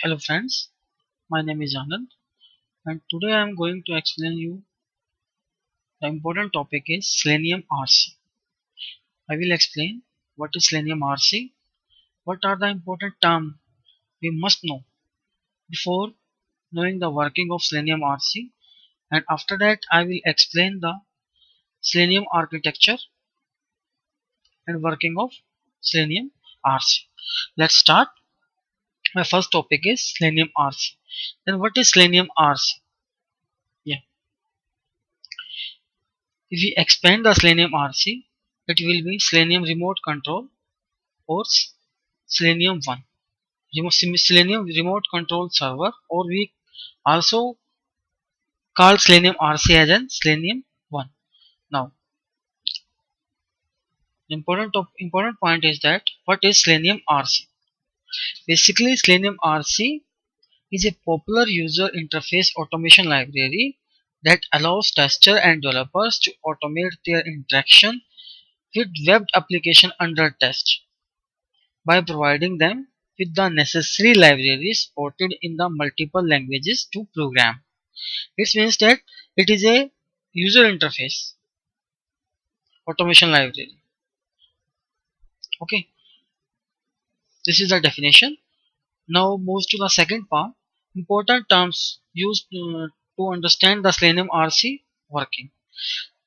Hello friends, my name is Anand and today I am going to explain you the important topic is Selenium RC. I will explain what is Selenium RC, what are the important terms we must know before knowing the working of Selenium RC, and after that I will explain the Selenium architecture and working of Selenium RC. Let's start. My first topic is Selenium RC. Then what is Selenium RC? Yeah. If we expand the Selenium RC, it will be Selenium Remote Control or Selenium 1. Selenium Remote Control Server, or we also call Selenium RC as in Selenium 1. Now, important point is that what is Selenium RC? Basically, Selenium RC is a popular user interface automation library that allows testers and developers to automate their interaction with web application under test by providing them with the necessary libraries supported in the multiple languages to program. It means that it is a user interface automation library. Okay, this is the definition. Now moves to the second part. Important terms used to understand the Selenium RC working.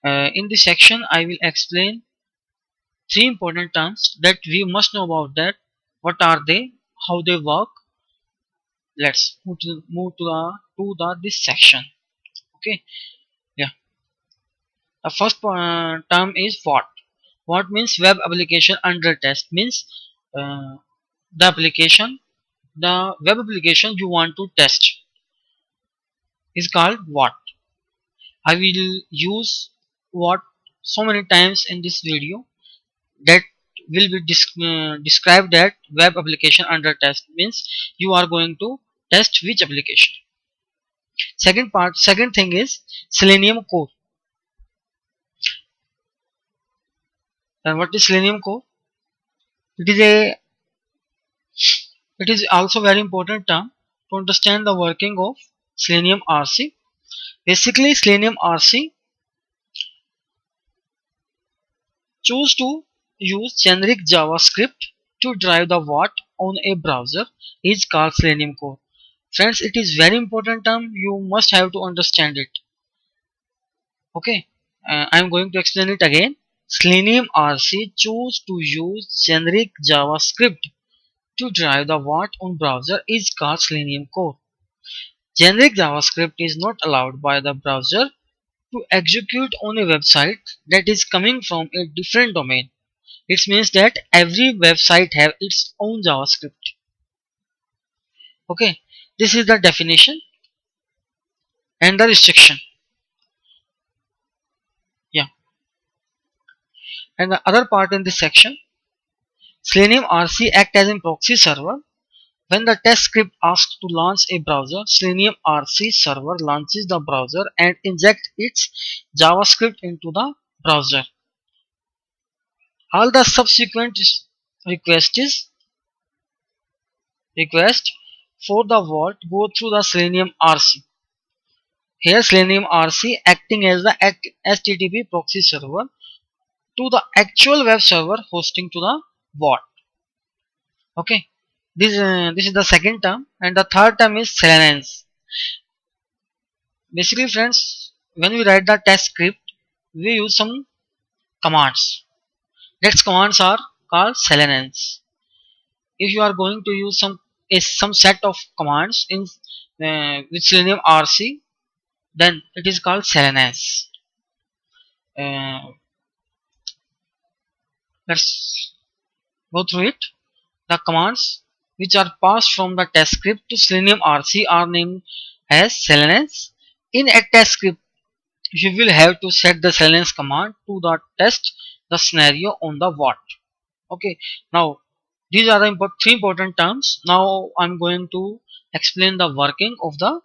In this section, I will explain three important terms that we must know about that. What are they? How they work? Let's move to the this section. Okay, yeah. The first term is what. What means web application under test means uh, the web application you want to test is called what. I will use what so many times in this video that will be describe that web application under test means you are going to test which application. Second thing is Selenium core. And what is Selenium core? It is a It is also very important term to understand the working of Selenium RC. Basically, Selenium RC choose to use generic JavaScript to drive the what on a browser is called Selenium core. Friends, it is very important term. You must have to understand it. Okay, I am going to explain it again. Selenium RC choose to use generic JavaScript to drive the what on browser is called Selenium core. Generic JavaScript is not allowed by the browser to execute on a website that is coming from a different domain. It means that every website have its own JavaScript. Okay, this is the definition and the restriction. Yeah, and the other part in this section, Selenium RC act as a proxy server. When the test script asks to launch a browser, Selenium RC server launches the browser and injects its JavaScript into the browser. All the subsequent requests request for the vault go through the Selenium RC. Here Selenium RC acting as the HTTP proxy server to the actual web server hosting to the vault. Okay, this is the second term, and the third term is Selenence. Basically, friends, when we write the test script, we use some commands. Next commands are called Selenence. If you are going to use some set of commands in with Selenium RC, then it is called Selenence. Uh, let's go through it. The commands which are passed from the test script to Selenium RC are named as Selenence. In a test script, you will have to set the Selenence command to the test the scenario on the what. Okay, now these are the three important terms. Now I'm going to explain the working of the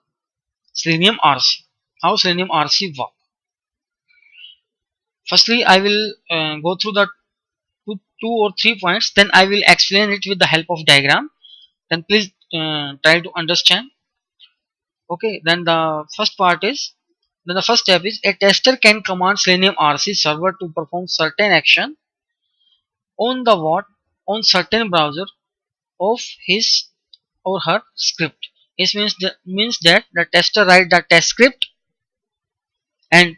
Selenium RC. How Selenium RC work. Firstly, I will go through the two or three points. Then I will explain it with the help of diagram. Then please try to understand. Okay, then the first part is, then the first step is a tester can command Selenium RC server to perform certain action on the what on certain browser of his or her script. It means that the tester write the test script and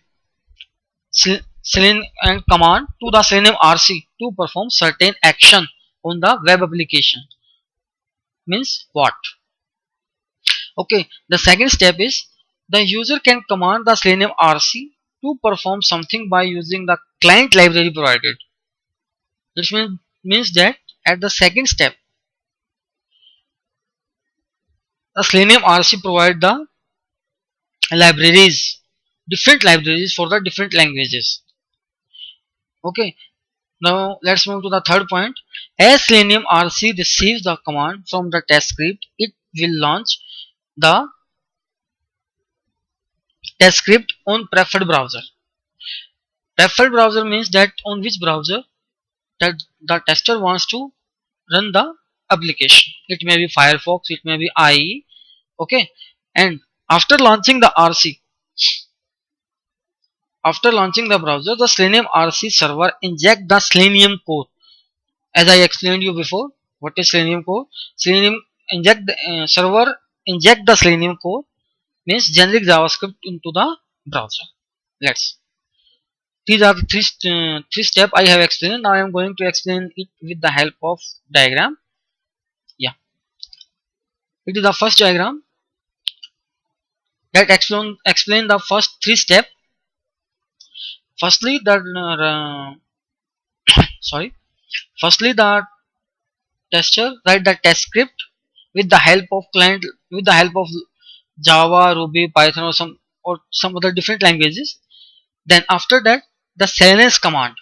Selenium and command to the Selenium RC to perform certain action on the web application. Means what? Okay, the second step is the user can command the Selenium RC to perform something by using the client library provided. Which means that at the second step, the Selenium RC provide the libraries, different libraries for the different languages. Okay, now let's move to the third point. As Selenium RC receives the command from the test script, it will launch the test script on preferred browser. Preferred browser means that on which browser that the tester wants to run the application. It may be Firefox, it may be IE. Okay, and after launching the RC, after launching the browser, the Selenium RC server inject the Selenium core. As I explained you before, what is Selenium core? Selenium inject the server inject the Selenium core means generic JavaScript into the browser. Let's. These are the three steps I have explained. Now I am going to explain it with the help of diagram. Yeah, it is the first diagram that explain the first three steps. Firstly, the sorry. Firstly, the tester write the test script with the help of client with the help of Java, Ruby, Python, or some other different languages. Then after that, the selenium command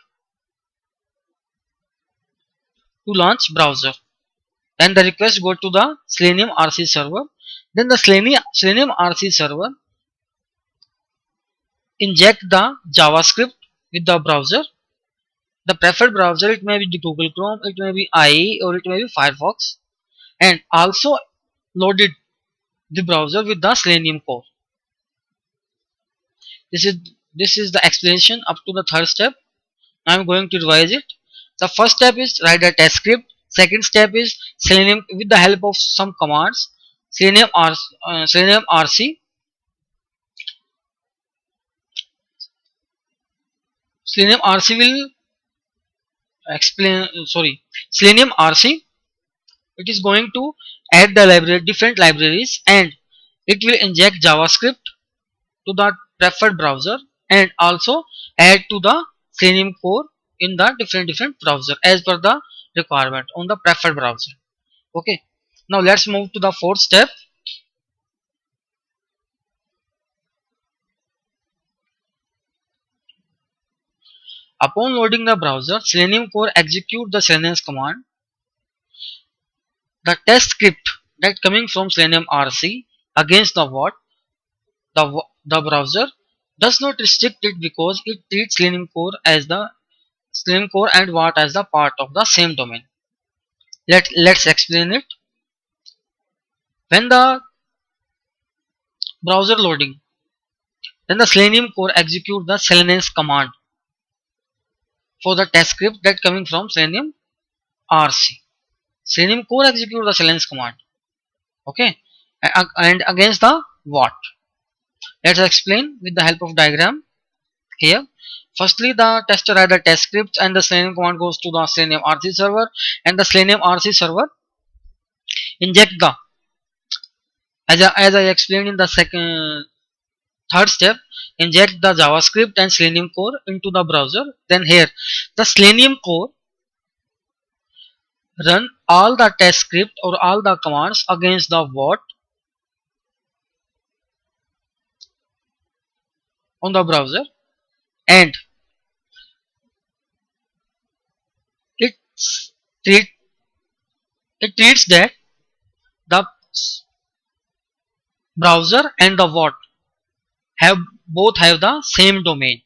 to launch browser. Then the request go to the Selenium RC server. Then the Selenium RC server inject the JavaScript with the browser. The preferred browser, it may be the Google Chrome, it may be IE, or it may be Firefox, and also loaded the browser with the Selenium core. This is this is the explanation up to the third step. I am going to revise it. The first step is write a test script. Second step is Selenium with the help of some commands. Selenium RC. Selenium RC will explain. Sorry, Selenium RC. It is going to add the library, different libraries, and it will inject JavaScript to the preferred browser and also add to the Selenium core in the different browser as per the requirement on the preferred browser. Okay, now let's move to the fourth step. Upon loading the browser, Selenium core execute the Selenium command. The test script that coming from Selenium RC against the what the browser does not restrict it because it treats Selenium core as the Selenium core and what as the part of the same domain. Let's explain it. When the browser loading, then the Selenium core execute the Selenium command for the test script that coming from Selenium RC. Selenium core execute the Selenium command. Okay, and against the what? Let's explain with the help of diagram here. Firstly, the tester write the test scripts and the Selenium command goes to the Selenium RC server, and the Selenium RC server inject the as I explained in the second third step, inject the JavaScript and Selenium core into the browser. Then here the Selenium core run all the test script or all the commands against the what on the browser, and it treat it treats that the browser and the what have both have the same domain.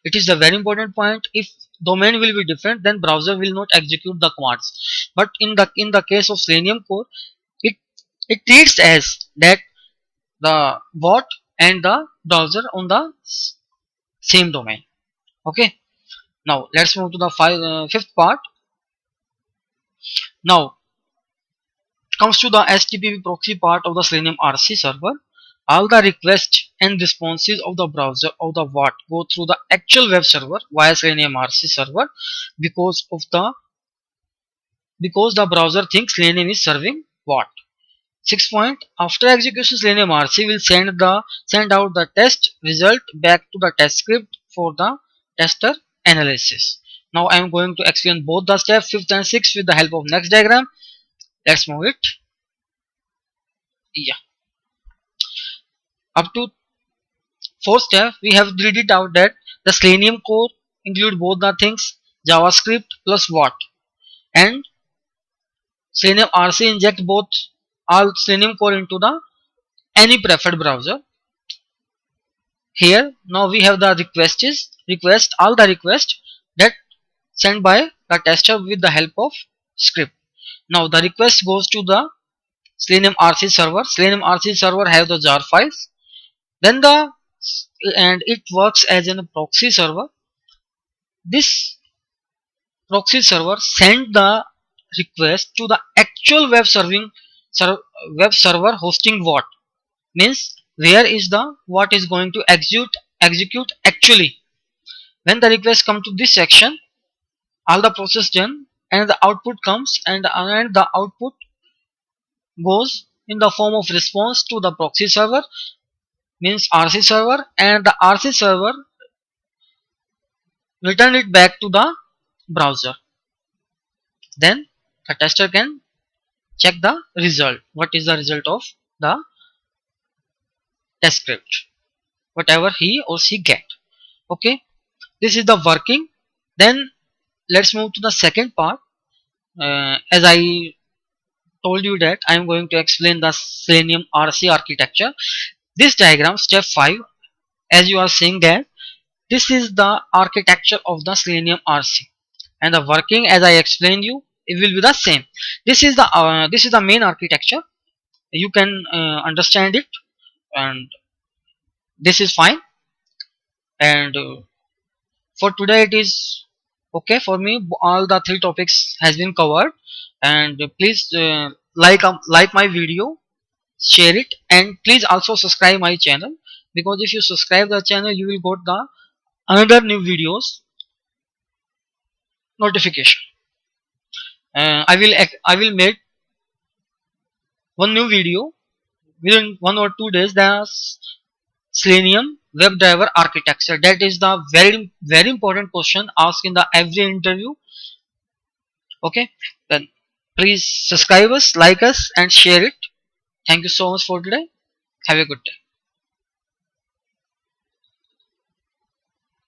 It is a very important point. If domain will be different, then browser will not execute the commands. But in the case of Selenium core, it It treats as that the what and the browser on the same domain. Okay. Now let's move to the fifth part. Now comes to the HTTP proxy part of the Selenium RC server. All the requests and responses of the browser of the what go through the actual web server via Selenium RC server because of the because the browser thinks Selenium is serving what. 6 point. After execution, Selenium RC will send out the test result back to the test script for the tester analysis. Now I am going to explain both the steps 5th and 6th with the help of next diagram. Let's move it. Yeah. Up to fourth step, we have read it out that the Selenium core include both the things JavaScript plus what, and Selenium RC inject both all Selenium core into the any preferred browser. Here now we have the request all the request that sent by the tester with the help of script. Now the request goes to the Selenium RC server. Selenium RC server have the jar files. Then and it works as a proxy server. This proxy server send the request to the actual web server hosting what, means where is the what is going to execute actually. When the request come to this section, all the process done and the output comes, and the output goes in the form of response to the proxy server, means RC server, and the RC server return it back to the browser. Then the tester can check the result. What is the result of the test script? Whatever he or she get. Okay, this is the working. Then let's move to the second part. As I told you that I am going to explain the Selenium RC architecture. This diagram, step 5, as you are seeing that this is the architecture of the Selenium RC, and the working as I explained you, it will be the same. This is the main architecture. You can understand it, and this is fine. And for today it is okay for me. All the three topics has been covered, and please like my video, share it, and please also subscribe my channel, because if you subscribe the channel you will get the another new videos notification. I will make one new video within 1 or 2 days. The Selenium WebDriver architecture, that is the very important question asked in the every interview. Okay, then please subscribe us, like us, and share it. Thank you so much for today. Have a good day.